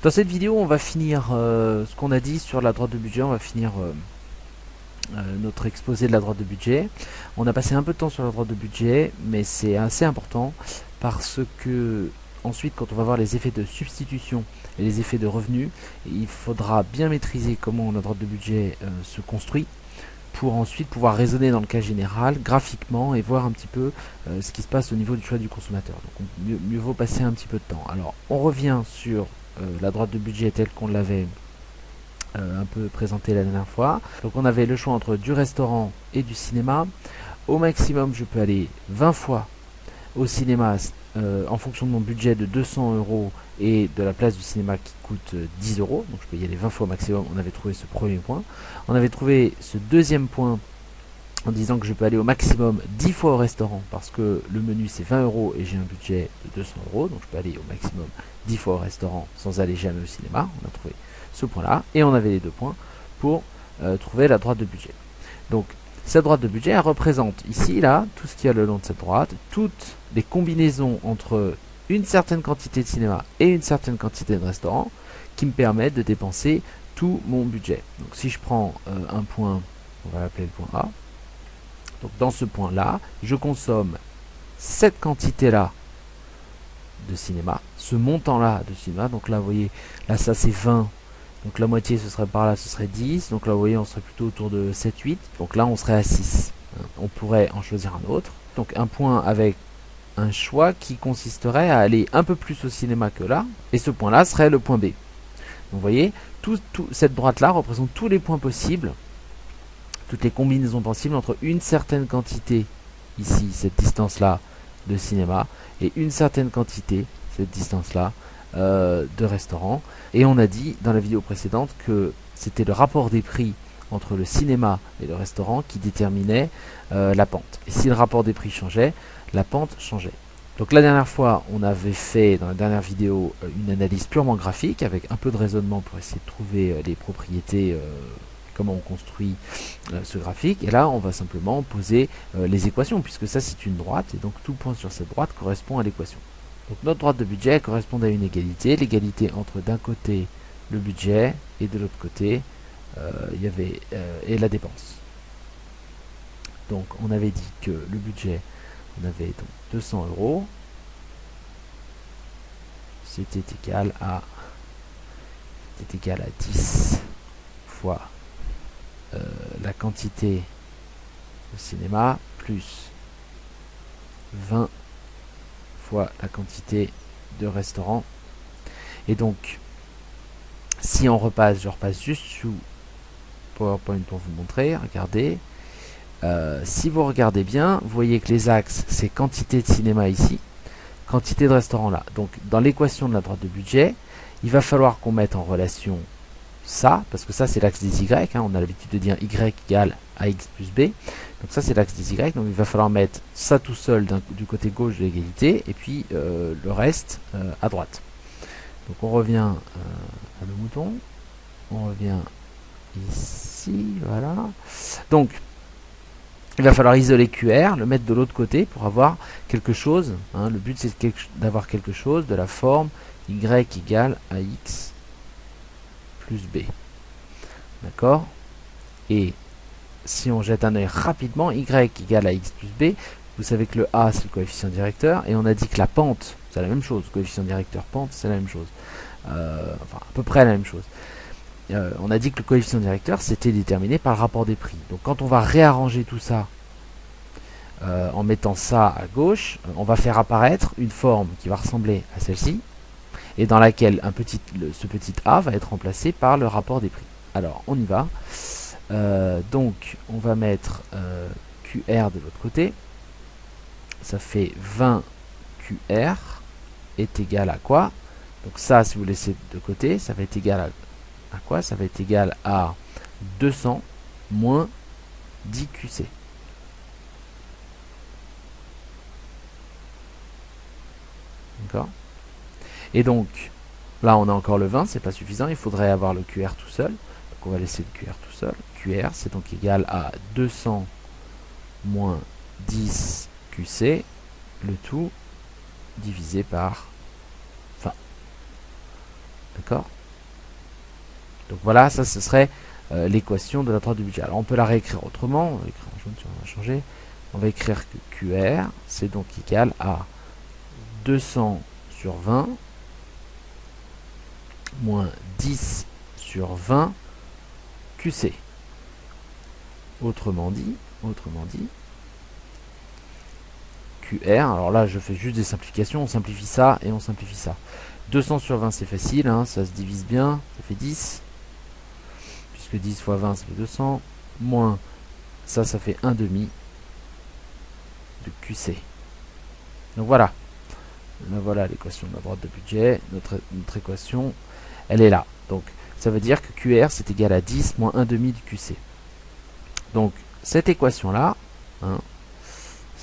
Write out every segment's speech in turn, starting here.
Dans cette vidéo, on va finir ce qu'on a dit sur la droite de budget. On va finir notre exposé de la droite de budget. On a passé un peu de temps sur la droite de budget, mais c'est assez important parce que ensuite, quand on va voir les effets de substitution et les effets de revenus, il faudra bien maîtriser comment la droite de budget se construit pour ensuite pouvoir raisonner dans le cas général, graphiquement, et voir un petit peu ce qui se passe au niveau du choix du consommateur. Donc mieux vaut passer un petit peu de temps. Alors, on revient sur la droite de budget telle qu'on l'avait un peu présenté la dernière fois. Donc on avait le choix entre du restaurant et du cinéma. Au maximum, je peux aller 20 fois au cinéma en fonction de mon budget de 200 euros et de la place du cinéma qui coûte 10 euros. Donc je peux y aller 20 fois au maximum. On avait trouvé ce premier point. On avait trouvé ce deuxième point en disant que je peux aller au maximum 10 fois au restaurant parce que le menu c'est 20 euros et j'ai un budget de 200 euros. Donc je peux aller au maximum 10 fois au restaurant sans aller jamais au cinéma. On a trouvé ce point là et on avait les deux points pour trouver la droite de budget. Donc cette droite de budget elle représente ici là tout ce qu'il y a le long de cette droite, toutes les combinaisons entre une certaine quantité de cinéma et une certaine quantité de restaurant qui me permettent de dépenser tout mon budget. Donc si je prends un point, on va l'appeler le point A. Donc dans ce point là, je consomme cette quantité là de cinéma, ce montant là de cinéma. Donc là vous voyez, là ça c'est 20. Donc la moitié ce serait par là, ce serait 10. Donc là vous voyez on serait plutôt autour de 7-8. Donc là on serait à 6. On pourrait en choisir un autre. Donc un point avec un choix qui consisterait à aller un peu plus au cinéma que là. Et ce point là serait le point B. Donc vous voyez, cette droite là représente tous les points possibles, toutes les combinaisons possibles entre une certaine quantité, ici cette distance là de cinéma, et une certaine quantité, cette distance là de restaurant. Et on a dit dans la vidéo précédente que c'était le rapport des prix entre le cinéma et le restaurant qui déterminait la pente. Et si le rapport des prix changeait, la pente changeait. Donc la dernière fois, on avait fait dans la dernière vidéo une analyse purement graphique avec un peu de raisonnement pour essayer de trouver les propriétés, comment on construit ce graphique. Et là, on va simplement poser les équations puisque ça c'est une droite et donc tout point sur cette droite correspond à l'équation. Donc notre droite de budget correspond à une égalité, l'égalité entre d'un côté le budget et de l'autre côté il y avait et la dépense. Donc on avait dit que le budget, on avait donc 200 euros, c'était égal à 10 fois la quantité de cinéma plus 20 fois la quantité de restaurant. Et donc si on repasse, je repasse juste sous PowerPoint pour vous montrer, regardez. Si vous regardez bien, vous voyez que les axes, c'est quantité de cinéma ici, quantité de restaurant là. Donc dans l'équation de la droite de budget, il va falloir qu'on mette en relation ça, parce que ça c'est l'axe des Y, hein, on a l'habitude de dire Y égale AX plus B. Donc ça c'est l'axe des Y, donc il va falloir mettre ça tout seul du côté gauche de l'égalité, et puis le reste à droite. Donc on revient à le mouton, on revient ici, voilà. Donc il va falloir isoler QR, le mettre de l'autre côté pour avoir quelque chose. Hein, le but c'est d'avoir quelque chose de la forme Y égale AX plus B. D'accord? Et si on jette un œil rapidement, Y égale à X plus B, vous savez que le A c'est le coefficient directeur, et on a dit que la pente, c'est la même chose, coefficient directeur, pente, c'est la même chose. Enfin, à peu près la même chose. On a dit que le coefficient directeur c'était déterminé par le rapport des prix. Donc quand on va réarranger tout ça en mettant ça à gauche, on va faire apparaître une forme qui va ressembler à celle-ci et dans laquelle ce petit a va être remplacé par le rapport des prix. Alors on y va. Donc on va mettre QR de l'autre côté. Ça fait 20 QR est égal à quoi? Donc ça, si vous laissez de côté, ça va être égal à quoi? Ça va être égal à 200 moins 10 QC. D'accord? Et donc, là on a encore le 20, c'est pas suffisant, il faudrait avoir le QR tout seul. Donc on va laisser le QR tout seul. QR c'est donc égal à 200 moins 10 QC, le tout divisé par 20. D'accord? Donc voilà, ça ce serait l'équation de la droite du budget. Alors on peut la réécrire autrement, on va écrire en jaune si on va changer. On va écrire que QR, c'est donc égal à 200 sur 20 moins 10 sur 20 QC. Autrement dit, QR, alors là je fais juste des simplifications, on simplifie ça et on simplifie ça. 200 sur 20 c'est facile, hein, ça se divise bien, ça fait 10, puisque 10 fois 20 ça fait 200, moins ça fait 1 demi de QC. Donc voilà, là voilà l'équation de la droite de budget, notre équation elle est là. Donc ça veut dire que QR c'est égal à 10 moins 1 demi du QC. Donc cette équation là, hein,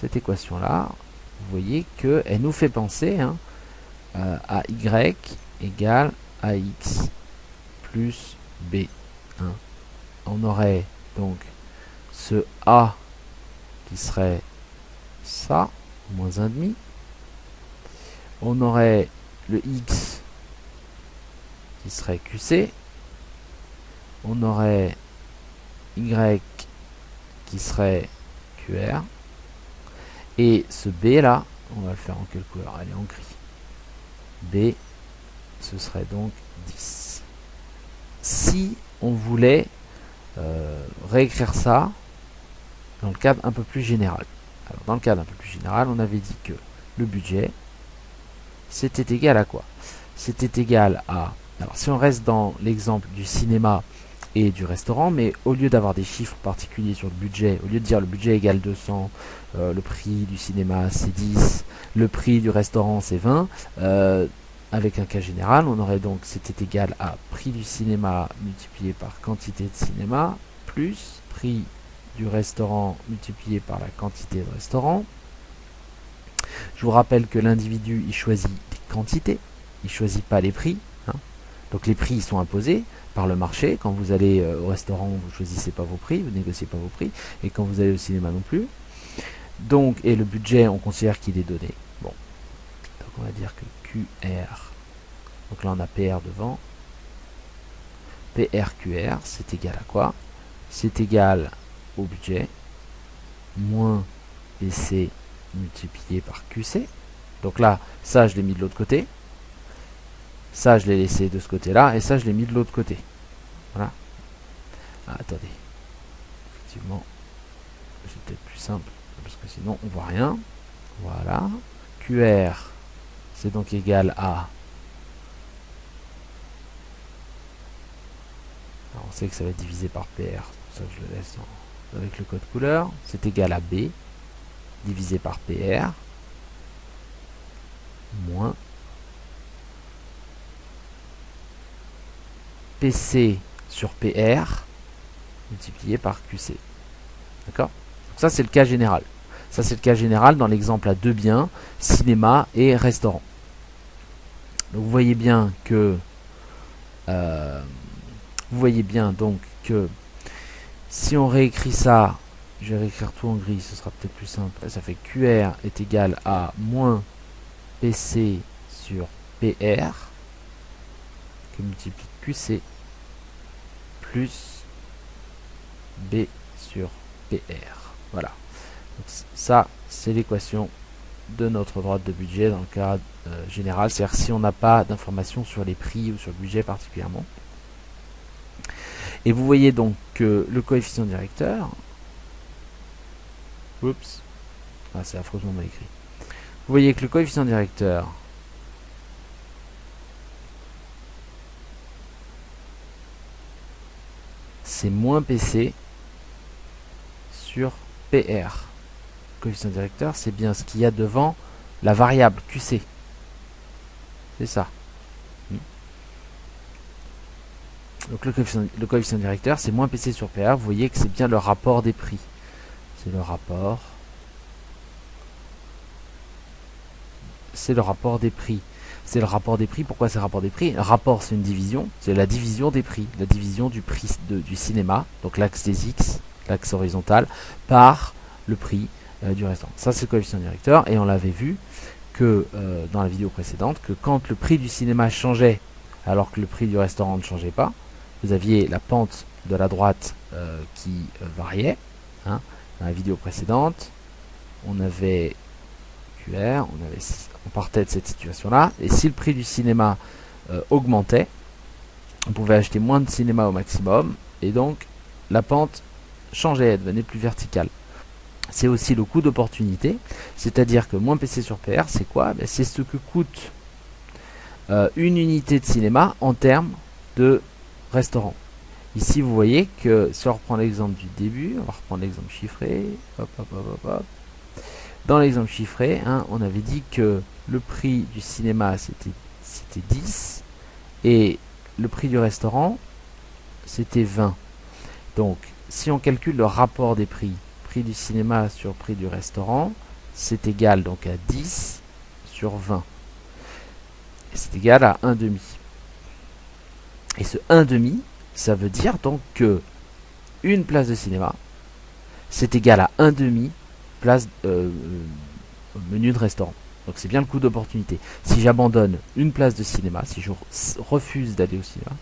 vous voyez qu'elle nous fait penser, hein, à y égale ax plus b. Hein. On aurait donc ce a qui serait ça, moins 1,5. On aurait le x qui serait qc. On aurait y qui serait QR. Et ce B là, on va le faire en quelle couleur? Elle est en gris. B, ce serait donc 10. Si on voulait réécrire ça dans le cadre un peu plus général. Alors dans le cadre un peu plus général, on avait dit que le budget, c'était égal à quoi? C'était égal à... Alors si on reste dans l'exemple du cinéma et du restaurant, mais au lieu d'avoir des chiffres particuliers sur le budget, au lieu de dire le budget égale 200, le prix du cinéma c'est 10, le prix du restaurant c'est 20, avec un cas général, on aurait donc c'était égal à prix du cinéma multiplié par quantité de cinéma, plus prix du restaurant multiplié par la quantité de restaurant. Je vous rappelle que l'individu il choisit des quantités, il ne choisit pas les prix. Hein. Donc les prix ils sont imposés par le marché. Quand vous allez au restaurant, vous choisissez pas vos prix, vous négociez pas vos prix, et quand vous allez au cinéma non plus. Donc, et le budget, on considère qu'il est donné. Bon, donc on va dire que QR, donc là on a PR devant, PRQR, c'est égal à quoi? C'est égal au budget, moins PC multiplié par QC. Donc là, ça je l'ai mis de l'autre côté, ça je l'ai laissé de ce côté-là, et ça je l'ai mis de l'autre côté. Voilà. Ah, attendez. Effectivement, c'est peut-être plus simple, parce que sinon on voit rien. Voilà. QR, c'est donc égal à... Alors on sait que ça va être divisé par PR, c'est pour ça que je le laisse avec le code couleur. C'est égal à B, divisé par PR, moins PC sur PR, multiplié par QC. D'accord? Donc ça c'est le cas général. Ça c'est le cas général dans l'exemple à deux biens, cinéma et restaurant. Donc vous voyez bien que si on réécrit ça, je vais réécrire tout en gris, ce sera peut-être plus simple. Ça fait QR est égal à moins PC sur PR qui multiplie QC plus B sur PR. Voilà. Donc, ça, c'est l'équation de notre droite de budget dans le cas général. C'est-à-dire si on n'a pas d'informations sur les prix ou sur le budget particulièrement. Et vous voyez donc que le coefficient directeur... Oups. Ah, c'est affreusement mal écrit. Vous voyez que le coefficient directeur... c'est moins PC sur PR. Coefficient directeur, c'est bien ce qu'il y a devant la variable QC. C'est ça. Donc le coefficient directeur, c'est moins PC sur PR. Vous voyez que c'est bien le rapport des prix. C'est le rapport. C'est le rapport des prix. C'est le rapport des prix. Pourquoi c'est le rapport des prix? Le rapport, c'est une division. C'est la division des prix. La division du prix du cinéma, donc l'axe des X, l'axe horizontal, par le prix du restaurant. Ça, c'est le coefficient directeur. Et on l'avait vu que dans la vidéo précédente, que quand le prix du cinéma changeait alors que le prix du restaurant ne changeait pas. Vous aviez la pente de la droite qui variait. Hein. Dans la vidéo précédente, on avait QR, on partait de cette situation-là. Et si le prix du cinéma augmentait, on pouvait acheter moins de cinéma au maximum. Et donc, la pente changeait, elle devenait plus verticale. C'est aussi le coût d'opportunité. C'est-à-dire que moins PC sur PR, c'est quoi? C'est ce que coûte une unité de cinéma en termes de restaurant. Ici, vous voyez que si on reprend l'exemple du début, on va reprendre l'exemple chiffré. Hop, hop, hop, hop, hop. Dans l'exemple chiffré, hein, on avait dit que le prix du cinéma c'était 10 et le prix du restaurant c'était 20. Donc, si on calcule le rapport des prix, prix du cinéma sur prix du restaurant, c'est égal donc à 10 sur 20. Et c'est égal à 1,5. Et ce 1,5, ça veut dire donc que une place de cinéma, c'est égal à 1,5 place menu de restaurant. Donc c'est bien le coût d'opportunité. Si j'abandonne une place de cinéma, si je refuse d'aller au cinéma,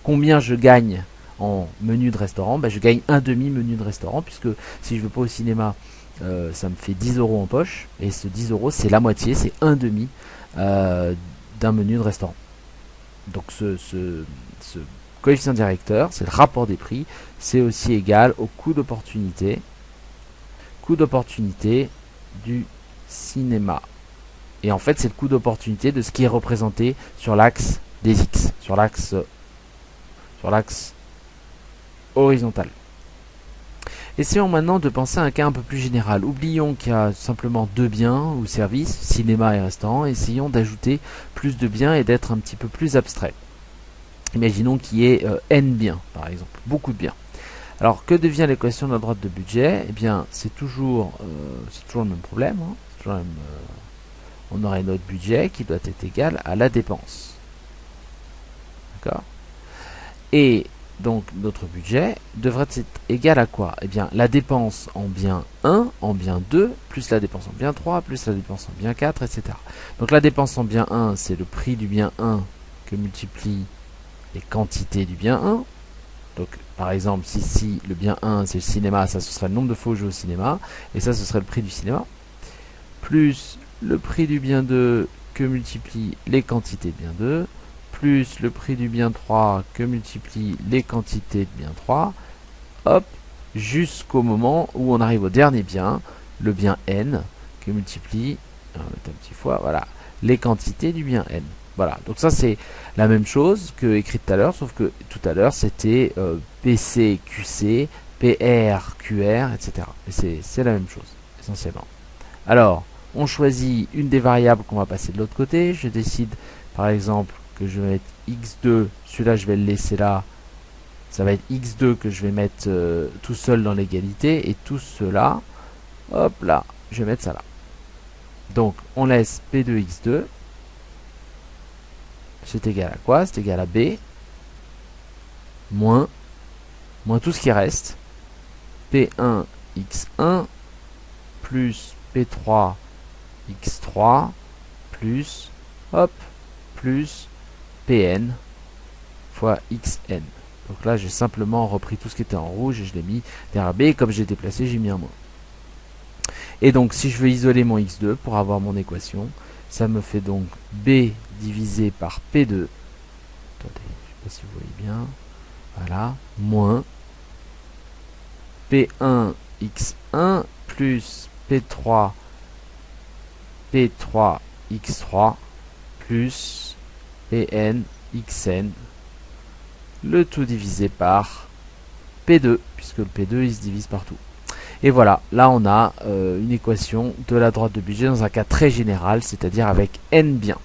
combien je gagne en menu de restaurant? Je gagne 1,5 menu de restaurant, puisque si je ne veux pas au cinéma, ça me fait 10 € en poche, et ce 10 € c'est la moitié, c'est 1,5 d'un menu de restaurant. Donc ce coefficient directeur, c'est le rapport des prix, c'est aussi égal au coût d'opportunité du cinéma. Et en fait, c'est le coût d'opportunité de ce qui est représenté sur l'axe des X, sur l'axe horizontal. Essayons maintenant de penser à un cas un peu plus général. Oublions qu'il y a simplement deux biens ou services, cinéma et restaurant. Essayons d'ajouter plus de biens et d'être un petit peu plus abstrait. Imaginons qu'il y ait N biens, par exemple, beaucoup de biens. Alors, que devient l'équation de la droite de budget? Eh bien, c'est toujours le même problème. Hein. Toujours le même, on aurait notre budget qui doit être égal à la dépense. D'accord? Et donc, notre budget devrait être égal à quoi? Eh bien, la dépense en bien 1, en bien 2, plus la dépense en bien 3, plus la dépense en bien 4, etc. Donc, la dépense en bien 1, c'est le prix du bien 1 que multiplie les quantités du bien 1. Donc, par exemple, si le bien 1, c'est le cinéma, ça, ce serait le nombre de fois où je vais au cinéma. Et ça, ce serait le prix du cinéma. Plus le prix du bien 2 que multiplie les quantités de bien 2. Plus le prix du bien 3 que multiplie les quantités de bien 3. Hop, jusqu'au moment où on arrive au dernier bien, le bien n, que multiplie, on va mettre un petit fois, voilà, les quantités du bien n. Voilà, donc ça c'est la même chose que écrit tout à l'heure, sauf que tout à l'heure c'était PC, QC, PR, QR, etc. Et c'est la même chose, essentiellement. Alors, on choisit une des variables qu'on va passer de l'autre côté. Je décide, par exemple, que je vais mettre x2, celui-là je vais le laisser là. Ça va être x2 que je vais mettre tout seul dans l'égalité, et tout cela, hop là, je vais mettre ça là. Donc, on laisse P2x2. C'est égal à quoi? C'est égal à B moins tout ce qui reste, P1 x1 plus P3 x3 plus, hop, plus Pn fois xn. Donc là, j'ai simplement repris tout ce qui était en rouge et je l'ai mis derrière B. Et comme j'ai déplacé, j'ai mis un moins. Et donc, si je veux isoler mon x2 pour avoir mon équation, ça me fait donc B divisé par P2. Attendez, je ne sais pas si vous voyez bien. Voilà, moins P1 x1 plus P3 x3 plus Pn xn, le tout divisé par P2, puisque le P2 il se divise partout. Et voilà, là on a une équation de la droite de budget dans un cas très général, c'est-à-dire avec n biens.